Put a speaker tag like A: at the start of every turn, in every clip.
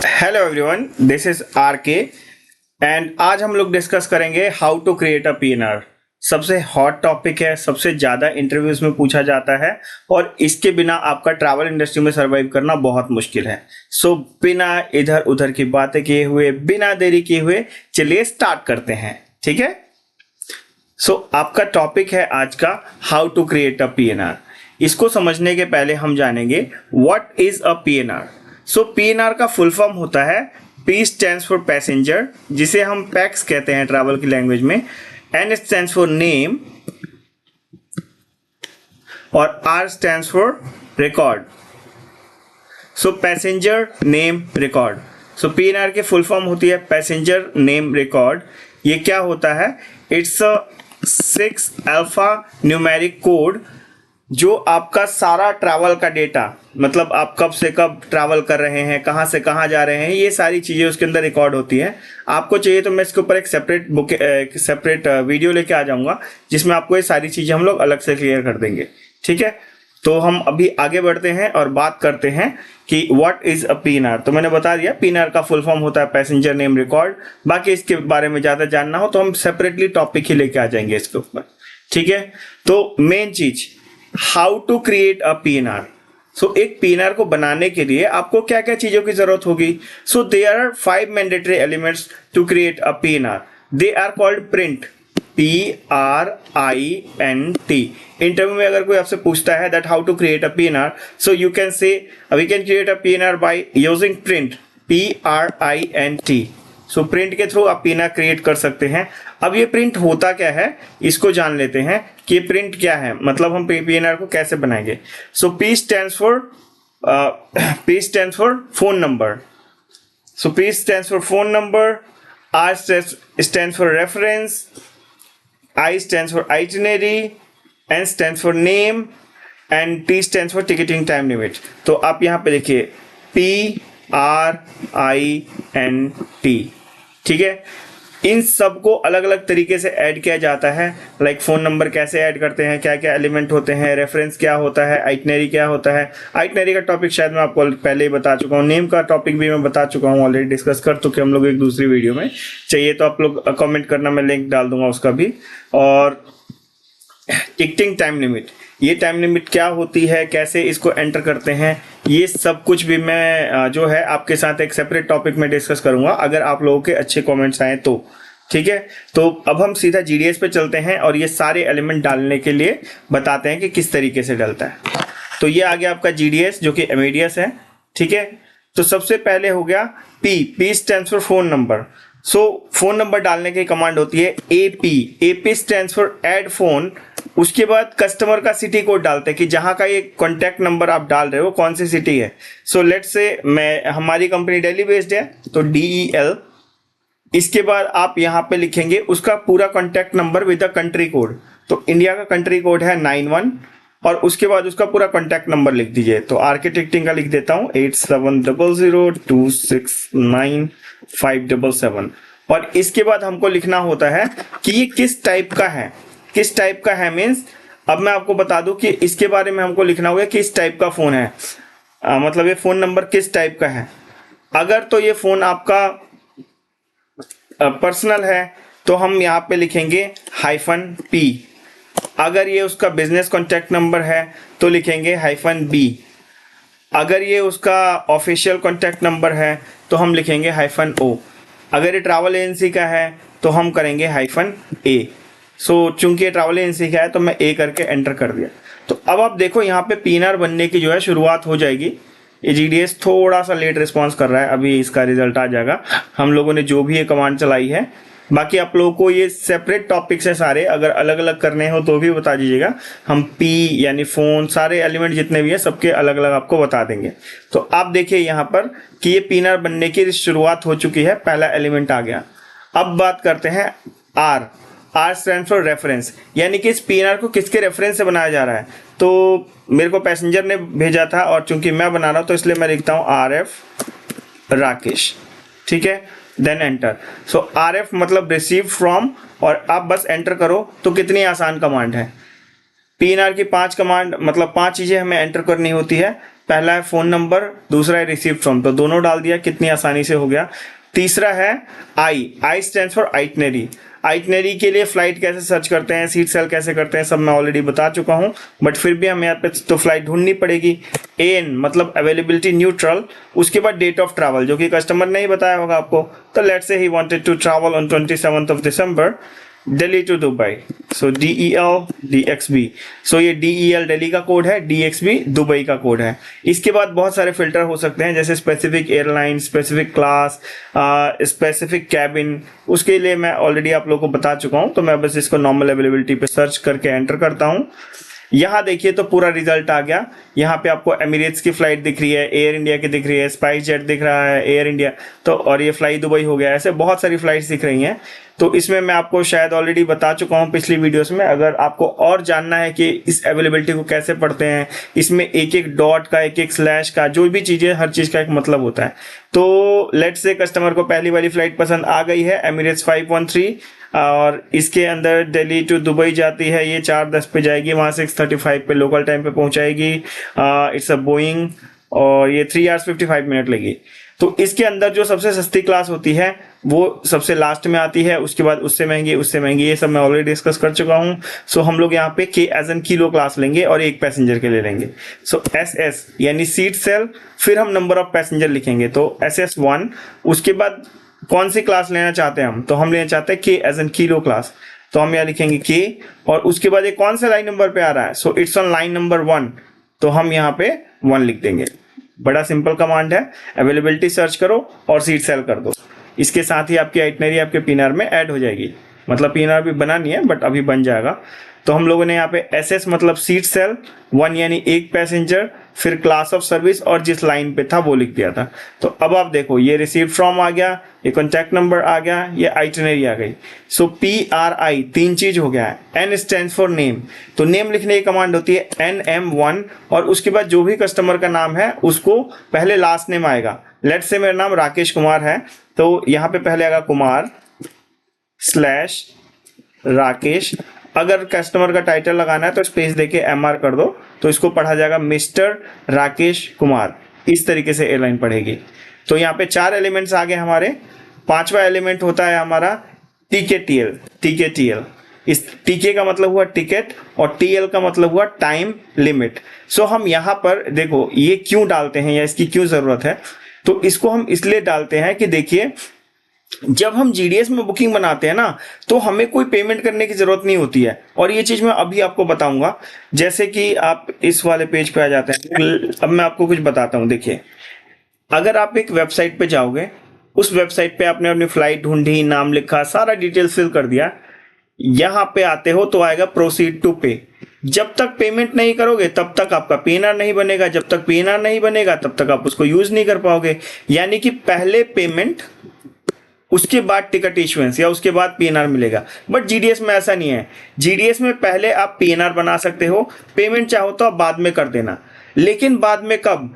A: Hello everyone, this is R K and आज हम लोग डिस्कस करेंगे how to create a PNR. सबसे हॉट टॉपिक है, सबसे ज़्यादा इंटरव्यूज में पूछा जाता है और इसके बिना आपका ट्रैवल इंडस्ट्री में सरवाइव करना बहुत मुश्किल है। सो बिना इधर उधर की बातें किए हुए, बिना देरी किए हुए चलिए स्टार्ट करते हैं। ठीक है, आपका टॉपिक है आज का how to create a PNR. इसको समझने के पहले हम जानेंगे what is a PNR. PNR का फुल फॉर्म होता है P स्टैंड्स फॉर पैसेंजर, जिसे हम पैक्स कहते हैं ट्रैवल की लैंग्वेज में। N स्टैंड्स फॉर नेम और R stands for record. Passenger name record. PNR की फुल फॉर्म होती है पैसेंजर नेम रिकॉर्ड। ये क्या होता है? It's a 6 alpha numeric code जो आपका सारा ट्रैवल का डेटा, मतलब आप कब से कब ट्रैवल कर रहे हैं, कहाँ से कहाँ जा रहे हैं, ये सारी चीज़ें उसके अंदर रिकॉर्ड होती हैं। आपको चाहिए तो मैं इसके ऊपर एक सेपरेट वीडियो लेके आ जाऊँगा जिसमें आपको ये सारी चीज़ें हम लोग अलग से क्लियर कर देंगे। ठीक है, तो हम अभी आगे बढ़ते हैं और बात करते हैं कि व्हाट इज अ पीएनआर। तो मैंने बता दिया पीएनआर का फुल फॉर्म होता है पैसेंजर नेम रिकॉर्ड। बाकी इसके बारे में ज़्यादा जानना हो तो हम सेपरेटली टॉपिक ही लेके आ जाएंगे इसके ऊपर। ठीक है, तो मेन चीज़ how to create a PNR. एक पीएनआर को बनाने के लिए आपको क्या क्या चीजों की जरूरत होगी? There are 5 mandatory elements to create a PNR. They are called print, PRINT। Interview में अगर कोई आपसे पूछता है that how to create a PNR, so you can say we can create a PNR by using print, PRINT। Print के through आप PNR create कर सकते हैं। अब ये प्रिंट होता क्या है इसको जान लेते हैं कि ये प्रिंट क्या है, मतलब हम पीएनआर को कैसे बनाएंगे। P stands for phone number. P stands for phone number, R stands for reference, I stands for itinerary, N stands for name and T stands for ticketing time limit। तो आप यहाँ पे देखिए PRINT। ठीक है, इन सबको अलग अलग तरीके से ऐड किया जाता है। लाइक फोन नंबर कैसे ऐड करते हैं, क्या क्या एलिमेंट होते हैं, रेफरेंस क्या होता है, आइटनरी क्या होता है। आइटनरी का टॉपिक शायद मैं आपको पहले ही बता चुका हूँ, नेम का टॉपिक भी मैं बता चुका हूँ, ऑलरेडी डिस्कस कर चुके हम लोग एक दूसरी वीडियो में। चाहिए तो आप लोग कमेंट करना, मैं लिंक डाल दूंगा उसका भी। और टिकटिंग टाइम लिमिट, ये टाइम लिमिट क्या होती है, कैसे इसको एंटर करते हैं, ये सब कुछ भी मैं जो है आपके साथ एक सेपरेट टॉपिक में डिस्कस करूंगा अगर आप लोगों के अच्छे कमेंट्स आए तो। ठीक है, तो अब हम सीधा जीडीएस पे चलते हैं और ये सारे एलिमेंट डालने के लिए बताते हैं कि किस तरीके से डलता है। तो ये आ गया आपका जीडीएस जो कि एमेडियस है। ठीक है, तो सबसे पहले हो गया P stands for phone number. Phone number डालने की कमांड होती है AP stands for add phone. उसके बाद कस्टमर का सिटी कोड डालते हैं कि जहां का ये कॉन्टैक्ट नंबर आप डाल रहे हो कौन सी सिटी है। लेट्स से हमारी कंपनी दिल्ली बेस्ड है तो DEL। इसके बाद आप यहाँ पे लिखेंगे उसका पूरा contact number with the country code. तो इंडिया का कंट्री कोड है 91 और उसके बाद उसका पूरा कॉन्टैक्ट नंबर लिख दीजिए। तो आरके टिकटिंग का लिख देता हूँ 8700269577। और इसके बाद हमको लिखना होता है कि ये किस टाइप का है। किस टाइप का है मीन्स अब मैं आपको बता दूं कि इसके बारे में हमको लिखना होगा किस टाइप का फोन है, मतलब ये फोन नंबर किस टाइप का है। अगर तो ये फोन आपका पर्सनल है तो हम यहाँ पे लिखेंगे -P। अगर ये उसका बिजनेस कॉन्टैक्ट नंबर है तो लिखेंगे -B। अगर ये उसका ऑफिशियल कॉन्टैक्ट नंबर है तो हम लिखेंगे -O। अगर ये ट्रैवल एजेंसी का है तो हम करेंगे -A। चूंकि ये ट्रैवल एजेंसी का है तो मैं A करके एंटर कर दिया। तो अब आप देखो यहाँ पे पीएनआर बनने की जो है शुरुआत हो जाएगी। ये जीडीएस थोड़ा सा लेट रिस्पॉन्स कर रहा है, अभी इसका रिजल्ट आ जाएगा। हम लोगों ने जो भी ये कमांड चलाई है, बाकी आप लोगों को ये सेपरेट टॉपिक्स है सारे, अगर अलग अलग करने हो तो भी बता दीजिएगा। हम यानी फोन सारे एलिमेंट जितने भी है सबके अलग अलग आपको बता देंगे। तो आप देखिए यहाँ पर कि ये पीएनआर बनने की शुरुआत हो चुकी है, पहला एलिमेंट आ गया। अब बात करते हैं R स्टैंड फॉर रेफरेंस, यानी कि इस पीएनआर को किसके रेफरेंस से बनाया जा रहा है। तो मेरे को पैसेंजर ने भेजा था और चूंकि मैं बना रहा हूँ तो इसलिए मैं लिखता हूँ RF राकेश। ठीक है, देन एंटर। RF मतलब रिसीव फ्रॉम, और आप बस एंटर करो तो कितनी आसान कमांड है। पीएनआर की 5 कमांड मतलब 5 चीजें हमें एंटर करनी होती है। पहला है फोन नंबर, दूसरा है रिसीव फ्रॉम, तो दोनों डाल दिया, कितनी आसानी से हो गया। तीसरा है I stand for itinerary. Itinerary के लिए फ्लाइट कैसे सर्च करते हैं, सीट सेल कैसे करते हैं, सब मैं ऑलरेडी बता चुका हूं, बट फिर भी हमें यहाँ पे तो फ्लाइट ढूंढनी पड़ेगी। एन मतलब अवेलेबिलिटी न्यूट्रल, उसके बाद डेट ऑफ ट्रैवल जो कि कस्टमर नहीं बताया होगा आपको, तो let's say he wanted to travel on 27th of December Delhi to Dubai, so DEL DXB, so ये DEL दिल्ली का कोड है, DXB दुबई का कोड है। इसके बाद बहुत सारे फिल्टर हो सकते हैं, जैसे specific airline, specific class, specific cabin, उसके लिए मैं ऑलरेडी आप लोगों को बता चुका हूं, तो मैं बस इसको नॉर्मल अवेलेबिलिटी पे सर्च करके एंटर करता हूं। यहाँ देखिए तो पूरा रिजल्ट आ गया। यहाँ पे आपको एमिरेट्स की फ्लाइट दिख रही है, एयर इंडिया की दिख रही है, स्पाइस जेट दिख रहा है, एयर इंडिया, तो और ये फ्लाई दुबई हो गया, ऐसे बहुत सारी फ्लाइट्स दिख रही हैं। तो इसमें मैं आपको शायद ऑलरेडी बता चुका हूँ पिछली वीडियोस में। अगर आपको और जानना है कि इस अवेलेबिलिटी को कैसे पढ़ते हैं, इसमें एक एक डॉट का, एक एक स्लैश का, जो भी चीज़ें, हर चीज़ का एक मतलब होता है। तो लेट्स से कस्टमर को पहली वाली फ्लाइट पसंद आ गई है, एमिरेट्स 513, और इसके अंदर दिल्ली टू दुबई जाती है, ये 4:10 पे जाएगी, वहाँ 6:35 पे लोकल टाइम पे पहुँचाएगी। इट्स अ बोइंग, और ये 3 hours 55 मिनट लगी। तो इसके अंदर जो सबसे सस्ती क्लास होती है वो सबसे लास्ट में आती है, उसके बाद उससे महंगी, ये सब मैं ऑलरेडी डिस्कस कर चुका हूँ। सो हम लोग यहाँ पे K as in kilo class लेंगे और एक पैसेंजर के लिए लेंगे। सो SS यानी सीट सेल, फिर हम नंबर ऑफ पैसेंजर लिखेंगे, तो SS1। उसके बाद कौन सी क्लास लेना चाहते हैं हम, तो हम लेना चाहते हैं K as in kilo class, तो हम यहाँ लिखेंगे K, और उसके बाद ये कौन से लाइन नंबर पे आ रहा है, so it's on line number 1, तो हम यहाँ पे 1 लिख देंगे। बड़ा सिंपल कमांड है, अवेलेबिलिटी सर्च करो और सीट सेल कर दो। इसके साथ ही आपकी आइटनरी आपके पीएनआर में ऐड हो जाएगी, मतलब पीएनआर भी बना नहीं है बट अभी बन जाएगा। तो हम लोगों ने यहाँ पे SS मतलब सीट सेल, 1 यानी एक पैसेंजर, फिर क्लास ऑफ सर्विस और जिस लाइन पे था वो लिख दिया था। तो अब आप देखो ये रिसीव फ्रॉम आ गया, ये कॉन्टैक्ट नंबर आ गया, ये आइटनरी आ गई। सो PRI 3 चीज हो गया है। N स्टैंड फॉर नेम, तो नेम लिखने की कमांड होती है NM1, और उसके बाद जो भी कस्टमर का नाम है उसको पहले लास्ट नेम आएगा। लेट्स से मेरा नाम राकेश कुमार है, तो यहाँ पे पहले आएगा कुमार स्लैश राकेश। अगर कस्टमर का टाइटल लगाना है तो स्पेस देके MR कर दो, तो इसको पढ़ा जाएगा मिस्टर राकेश कुमार। इस तरीके से एयरलाइन पढ़ेगी। तो यहाँ पे 4 एलिमेंट्स आ गए हमारे। 5वां एलिमेंट होता है हमारा TKTL। इस TK का मतलब हुआ टिकट और TL का मतलब हुआ टाइम लिमिट। सो हम यहाँ पर देखो ये क्यों डालते हैं या इसकी क्यों जरूरत है, तो इसको हम इसलिए डालते हैं कि देखिए जब हम GDS में बुकिंग बनाते हैं ना, तो हमें कोई पेमेंट करने की जरूरत नहीं होती है, और ये चीज मैं अभी आपको बताऊंगा। जैसे कि आप इस वाले पेज पे आ जाते हैं, अब मैं आपको कुछ बताता हूं। देखिए अगर आप एक वेबसाइट पे जाओगे, उस वेबसाइट पे आपने अपनी फ्लाइट ढूंढी, नाम लिखा, सारा डिटेल्स फिल कर दिया, यहाँ पे आते हो तो आएगा प्रोसीड टू पे। जब तक पेमेंट नहीं करोगे तब तक आपका पीएनआर नहीं बनेगा, जब तक पीएनआर नहीं बनेगा तब तक आप उसको यूज नहीं कर पाओगे। यानी कि पहले पेमेंट, उसके बाद टिकट इशुएंस, या उसके बाद पीएनआर मिलेगा। बट GDS में ऐसा नहीं है। GDS में पहले आप पीएनआर बना सकते हो, पेमेंट चाहो तो आप बाद में कर देना, लेकिन बाद में कब,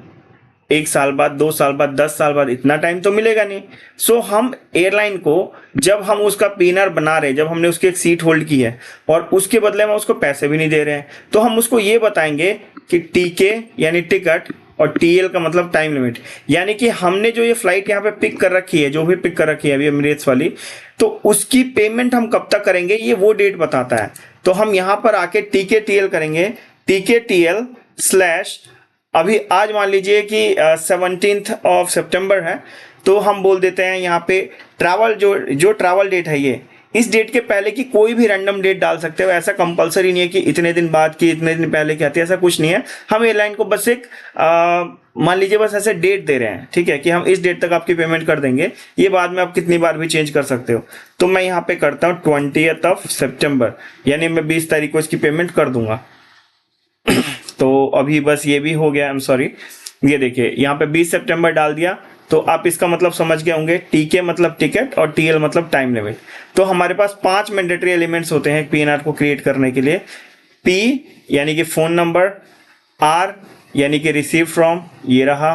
A: 1 साल बाद, 2 साल बाद, 10 साल बाद, इतना टाइम तो मिलेगा नहीं। सो हम एयरलाइन को जब हम उसका पीएनआर बना रहे हैं, जब हमने उसकी एक सीट होल्ड की है और उसके बदले में उसको पैसे भी नहीं दे रहे हैं, तो हम उसको ये बताएंगे कि TK यानी टिकट और TL का मतलब टाइम लिमिट। यानी कि हमने जो ये फ्लाइट यहाँ पे पिक कर रखी है, जो भी पिक कर रखी है अभी एमिरेट्स वाली, तो उसकी पेमेंट हम कब तक करेंगे ये वो डेट बताता है। तो हम यहाँ पर आके TKTL करेंगे, TKTL स्लैश, अभी आज मान लीजिए कि 17th of September है, तो हम बोल देते हैं यहाँ पे ट्रैवल, जो ट्रैवल डेट है ये, इस डेट के पहले की कोई भी रैंडम डेट डाल सकते हो। ऐसा कंपलसरी नहीं है कि इतने दिन बाद की, इतने दिन पहले की आती है, ऐसा कुछ नहीं है। हम एयरलाइन को बस एक मान लीजिए बस ऐसे डेट दे रहे हैं, ठीक है, कि हम इस डेट तक आपकी पेमेंट कर देंगे, ये बाद में आप कितनी बार भी चेंज कर सकते हो। तो मैं यहाँ पे करता हूँ 20th of September, यानी मैं 20 तारीख को इसकी पेमेंट कर दूंगा। तो अभी बस ये भी हो गया, आई एम सॉरी। ये देखिए यहाँ पे 20 सितंबर डाल दिया, तो आप इसका मतलब समझ गए होंगे। TK मतलब टिकट और TL मतलब टाइम लिमिट। तो हमारे पास 5 मैंडेटरी एलिमेंट्स होते हैं पीएनआर को क्रिएट करने के लिए। P यानी कि फोन नंबर, R यानी कि रिसीव फ्रॉम, ये रहा,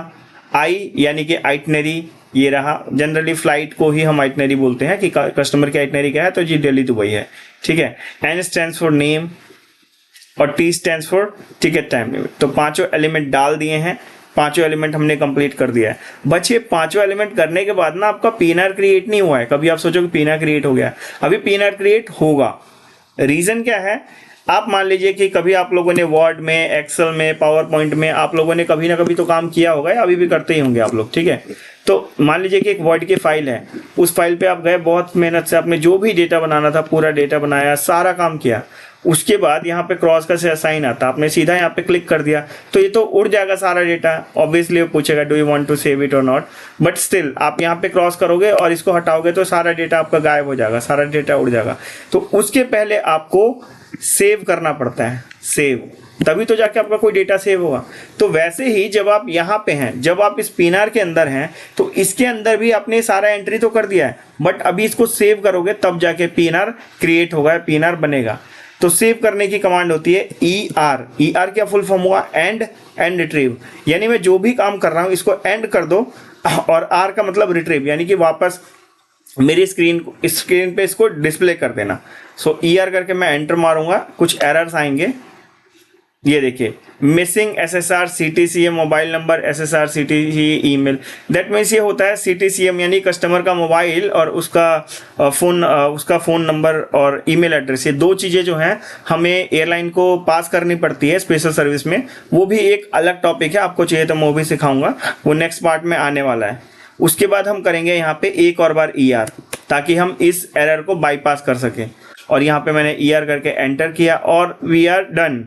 A: I यानी कि आइटनरी, ये रहा। जनरली फ्लाइट को ही हम आइटनरी बोलते हैं कि कस्टमर की आइटनरी क्या है, तो जी दिल्ली दुबई है, ठीक है। N स्टैंड्स फॉर नेम और T stands for ticket time limit. तो 5 एलिमेंट डाल दिए हैं। पांचों एलिमेंट हमने कंप्लीट कर दिया है। बस ये पांचों एलिमेंट करने के बाद ना आपका पीएनआर क्रिएट नहीं हुआ है। कभी आप सोचो कि पीएनआर क्रिएट हो गया, अभी पीएनआर क्रिएट होगा। रीजन क्या है, आप मान लीजिए कि कभी आप लोगों ने वर्ड में, एक्सेल में, पावर पॉइंट में आप लोगों ने कभी ना कभी तो काम किया होगा या अभी भी करते ही होंगे आप लोग, ठीक है। तो मान लीजिए कि एक वर्ड की फाइल है, उस फाइल पे आप गए, बहुत मेहनत से आपने जो भी डेटा बनाना था पूरा डेटा बनाया, सारा काम किया। उसके बाद यहाँ पे क्रॉस का से साइन आता, आपने सीधा यहाँ पे क्लिक कर दिया तो ये तो उड़ जाएगा सारा डेटा। ऑब्वियसली वो पूछेगा do you want to save it or not, but still आप यहाँ पे क्रॉस करोगे और इसको हटाओगे तो सारा डेटा आपका गायब हो जाएगा, सारा डेटा उड़ जाएगा। तो उसके पहले आपको सेव करना पड़ता है, सेव, तभी तो जाके आपका कोई डेटा सेव होगा। तो वैसे ही जब आप यहाँ पे हैं, जब आप इस पीएनआर के अंदर हैं, तो इसके अंदर भी आपने सारा एंट्री तो कर दिया है, बट अभी इसको सेव करोगे तब जाके पीएनआर क्रिएट होगा, पीएनआर बनेगा। तो सेव करने की कमांड होती है ER। ER क्या फुल फॉर्म हुआ, एंड रिट्रीव, यानी मैं जो भी काम कर रहा हूँ इसको एंड कर दो, और R का मतलब रिट्रीव, यानी कि वापस मेरी स्क्रीन पे इसको डिस्प्ले कर देना। सो ER करके मैं एंटर मारूंगा, कुछ एरर्स आएंगे, ये देखिए missing SSR CTCM mobile number, SSR CTC email. That means ये होता है CTCM यानी कस्टमर का मोबाइल और उसका फ़ोन नंबर और ईमेल एड्रेस, ये दो चीज़ें जो हैं हमें एयरलाइन को पास करनी पड़ती है स्पेशल सर्विस में। वो भी एक अलग टॉपिक है, आपको चाहिए तो मैं वो भी सिखाऊंगा, वो नेक्स्ट पार्ट में आने वाला है। उसके बाद हम करेंगे यहाँ पे एक और बार ER, ताकि हम इस एरर को बाईपास कर सकें। और यहाँ पे मैंने ER करके एंटर किया और वी आर डन।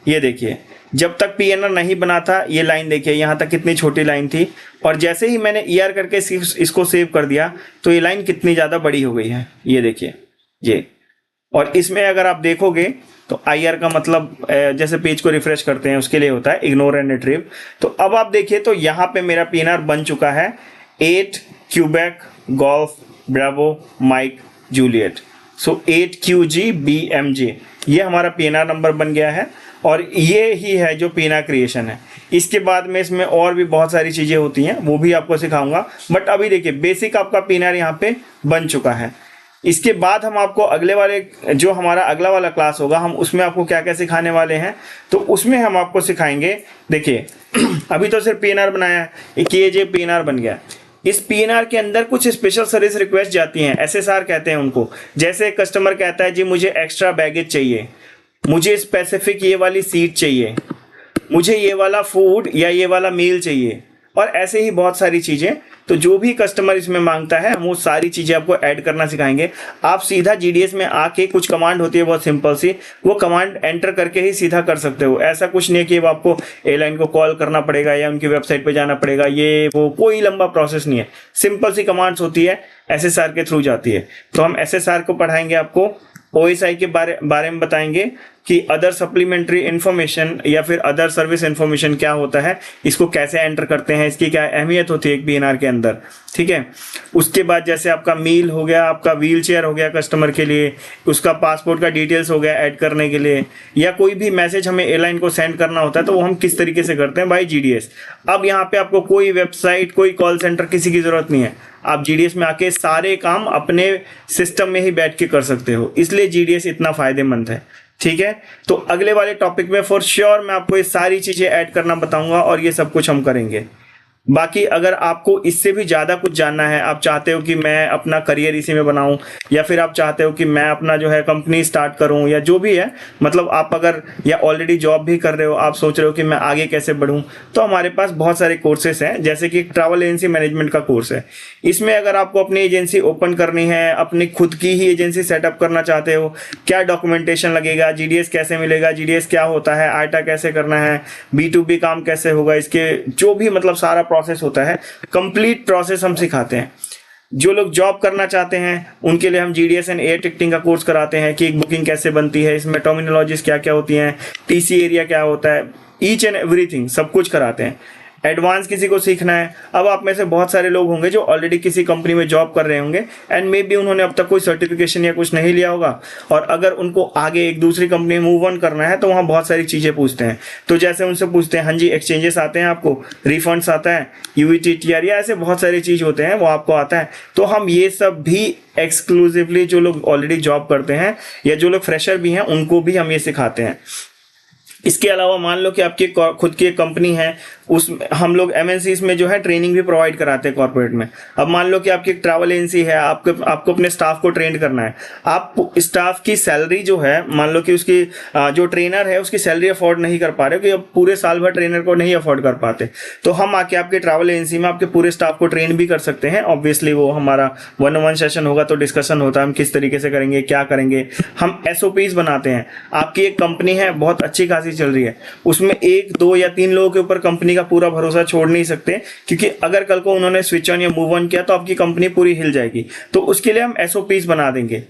A: ये देखिए जब तक पीएनआर नहीं बना था, ये लाइन देखिए यहाँ तक कितनी छोटी लाइन थी, और जैसे ही मैंने ER करके इसको सेव कर दिया तो ये लाइन कितनी ज़्यादा बड़ी हो गई है, ये देखिए ये। और इसमें अगर आप देखोगे तो IR का मतलब जैसे पेज को रिफ्रेश करते हैं उसके लिए होता है इग्नोर एंड रिट्रीव। तो अब आप देखिए तो यहाँ पे मेरा पीएनआर बन चुका है 8 Quebec golf bravo Mike Juliet. So 8 QG BMJ, ये हमारा पीएनआर नंबर बन गया है। और ये ही है जो पीएनआर क्रिएशन है। इसके बाद में इसमें और भी बहुत सारी चीज़ें होती हैं, वो भी आपको सिखाऊंगा, बट अभी देखिए बेसिक आपका पीएनआर यहाँ पे बन चुका है। इसके बाद हम आपको अगले वाले, जो हमारा अगला वाला क्लास होगा, हम उसमें आपको क्या क्या सिखाने वाले हैं, तो उसमें हम आपको सिखाएंगे। देखिए अभी तो सिर्फ पीएनआर बनाया है, ये पीएनआर बन गया। इस पीएनआर के अंदर कुछ स्पेशल सर्विस रिक्वेस्ट जाती हैं, SSR कहते हैं उनको। जैसे कस्टमर कहता है जी मुझे एक्स्ट्रा बैगेज चाहिए, मुझे स्पेसिफिक ये वाली सीट चाहिए, मुझे ये वाला फूड या ये वाला मील चाहिए, और ऐसे ही बहुत सारी चीज़ें। तो जो भी कस्टमर इसमें मांगता है वो सारी चीज़ें आपको ऐड करना सिखाएंगे। आप सीधा GDS में आके कुछ कमांड होती है बहुत सिंपल सी, वो कमांड एंटर करके ही सीधा कर सकते हो। ऐसा कुछ नहीं है कि आपको एयरलाइन को कॉल करना पड़ेगा या उनकी वेबसाइट पे जाना पड़ेगा, ये वो कोई लंबा प्रोसेस नहीं है। सिंपल सी कमांड्स होती है, SSR के थ्रू जाती है। तो हम SSR को पढ़ाएंगे, आपको OSI के बारे में बताएंगे कि अदर सप्लीमेंट्री इन्फॉर्मेशन या फिर अदर सर्विस इन्फॉर्मेशन क्या होता है, इसको कैसे एंटर करते हैं, इसकी क्या अहमियत होती है एक पीएनआर के अंदर, ठीक है। उसके बाद जैसे आपका मील हो गया, आपका व्हील चेयर हो गया कस्टमर के लिए, उसका पासपोर्ट का डिटेल्स हो गया ऐड करने के लिए, या कोई भी मैसेज हमें एयरलाइन को सेंड करना होता है तो वो हम किस तरीके से करते हैं बाय GDS। अब यहाँ पे आपको कोई वेबसाइट, कोई कॉल सेंटर, किसी की ज़रूरत नहीं है। आप GDS में आके सारे काम अपने सिस्टम में ही बैठ के कर सकते हो, इसलिए GDS इतना फ़ायदेमंद है, ठीक है। तो अगले वाले टॉपिक में फॉर श्योर मैं आपको ये सारी चीज़ें ऐड करना बताऊंगा और ये सब कुछ हम करेंगे। बाकी अगर आपको इससे भी ज़्यादा कुछ जानना है, आप चाहते हो कि मैं अपना करियर इसी में बनाऊं, या फिर आप चाहते हो कि मैं अपना जो है कंपनी स्टार्ट करूं, या जो भी है, मतलब आप अगर या ऑलरेडी जॉब भी कर रहे हो, आप सोच रहे हो कि मैं आगे कैसे बढ़ूं, तो हमारे पास बहुत सारे कोर्सेस हैं। जैसे कि ट्रैवल एजेंसी मैनेजमेंट का कोर्स है। इसमें अगर आपको अपनी एजेंसी ओपन करनी है, अपनी खुद की ही एजेंसी सेटअप करना चाहते हो, क्या डॉक्यूमेंटेशन लगेगा, GDS कैसे मिलेगा, GDS क्या होता है, आईटा कैसे करना है, B2B काम कैसे होगा, इसके जो भी मतलब सारा प्रोसेस होता है, कंप्लीट प्रोसेस हम सिखाते हैं। जो लोग जॉब करना चाहते हैं उनके लिए हम GDS एंड एयर टिकटिंग का कोर्स कराते हैं कि एक बुकिंग कैसे बनती है, इसमें टर्मिनोलॉजीज क्या क्या होती हैं, TC एरिया क्या होता है, ईच एंड एवरीथिंग सब कुछ कराते हैं। एडवांस किसी को सीखना है, अब आप में से बहुत सारे लोग होंगे जो ऑलरेडी किसी कंपनी में जॉब कर रहे होंगे एंड मे बी उन्होंने अब तक कोई सर्टिफिकेशन या कुछ नहीं लिया होगा, और अगर उनको आगे एक दूसरी कंपनी में मूव ऑन करना है तो वहाँ बहुत सारी चीज़ें पूछते हैं। तो जैसे उनसे पूछते हैं हाँ जी एक्सचेंजेस आते हैं आपको, रिफंड्स आता है, UET TR, या ऐसे बहुत सारी चीज़ होते हैं वो आपको आता है। तो हम ये सब भी एक्सक्लूसिवली जो लोग ऑलरेडी जॉब करते हैं या जो लोग फ्रेशर भी हैं उनको भी हम ये सिखाते हैं। इसके अलावा मान लो कि आपकी खुद की एक कंपनी है, उस हम लोग एमएनसीज में जो है ट्रेनिंग भी प्रोवाइड कराते हैं कॉर्पोरेट में। अब मान लो कि आपकी एक ट्रैवल एजेंसी है, आपको अपने स्टाफ को ट्रेन करना है। आप स्टाफ की सैलरी जो है, मान लो कि उसकी जो ट्रेनर है उसकी सैलरी अफोर्ड नहीं कर पा रहे, कि अब पूरे साल भर ट्रेनर को नहीं अफोर्ड कर पाते, तो हम आके आपके ट्रैवल एजेंसी में आपके पूरे स्टाफ को ट्रेन भी कर सकते हैं। ऑब्वियसली वो हमारा 1-on-1 सेशन होगा तो डिस्कशन होता है हम किस तरीके से करेंगे, क्या करेंगे। हम एसओपीज बनाते हैं। आपकी एक कंपनी है, बहुत अच्छी खासी चल रही है, उसमें 1, 2 या 3 लोगों के ऊपर कंपनी का पूरा भरोसा छोड़ नहीं सकते, क्योंकि अगर कल को उन्होंने स्विच ऑन या मूव ऑन किया तो आपकी कंपनी पूरी हिल जाएगी। तो उसके लिए हम एसओपीज बना देंगे।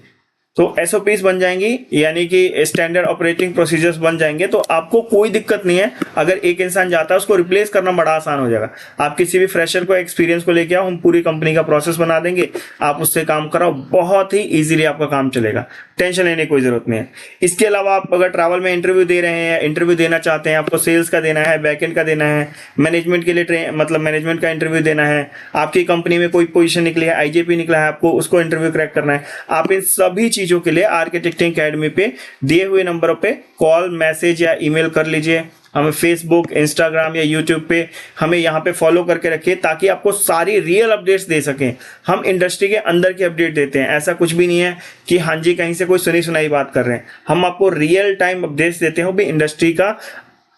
A: तो एसओपीज बन जाएंगी, यानी कि स्टैंडर्ड ऑपरेटिंग प्रोसीजर्स बन जाएंगे। तो आपको कोई दिक्कत नहीं है, अगर एक इंसान जाता है उसको रिप्लेस करना बड़ा आसान हो जाएगा। आप किसी भी फ्रेशर को एक्सपीरियंस को लेके आओ, हम पूरी कंपनी का प्रोसेस बना देंगे, आप उससे काम कराओ, बहुत ही इजीली आपका काम चलेगा, टेंशन लेने की कोई जरूरत नहीं है। इसके अलावा आप अगर ट्रैवल में इंटरव्यू दे रहे हैं, इंटरव्यू देना चाहते हैं, आपको सेल्स का देना है, बैकएंड का देना है, मैनेजमेंट के लिए मतलब मैनेजमेंट का इंटरव्यू देना है, आपकी कंपनी में कोई पोजीशन निकली है, आईजेपी निकला है, आपको उसको इंटरव्यू क्रैक करना है, आप इन सभी चीजों के लिए आर्किटेक्टिंग एकेडमी पे दिए हुए नंबरों पे कॉल, मैसेज या ईमेल कर लीजिए। हमें फेसबुक, इंस्टाग्राम या यूट्यूब पे हमें यहाँ पे फॉलो करके रखिए, ताकि आपको सारी रियल अपडेट्स दे सकें। हम इंडस्ट्री के अंदर की अपडेट देते हैं, ऐसा कुछ भी नहीं है कि हाँ जी कहीं से कोई सुनी सुनाई बात कर रहे हैं। हम आपको रियल टाइम अपडेट्स देते हैं, भी इंडस्ट्री का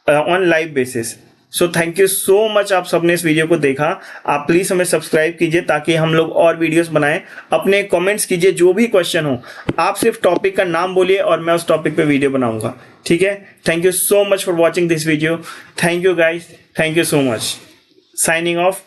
A: on live basis. So thank you so much, आप सबने इस वीडियो को देखा। आप प्लीज़ हमें सब्सक्राइब कीजिए ताकि हम लोग और वीडियोस बनाएं। अपने कमेंट्स कीजिए, जो भी क्वेश्चन हो, आप सिर्फ टॉपिक का नाम बोलिए और मैं उस टॉपिक पे वीडियो बनाऊंगा, ठीक है। Thank you so much for watching this video. Thank you guys, thank you so much. Signing off.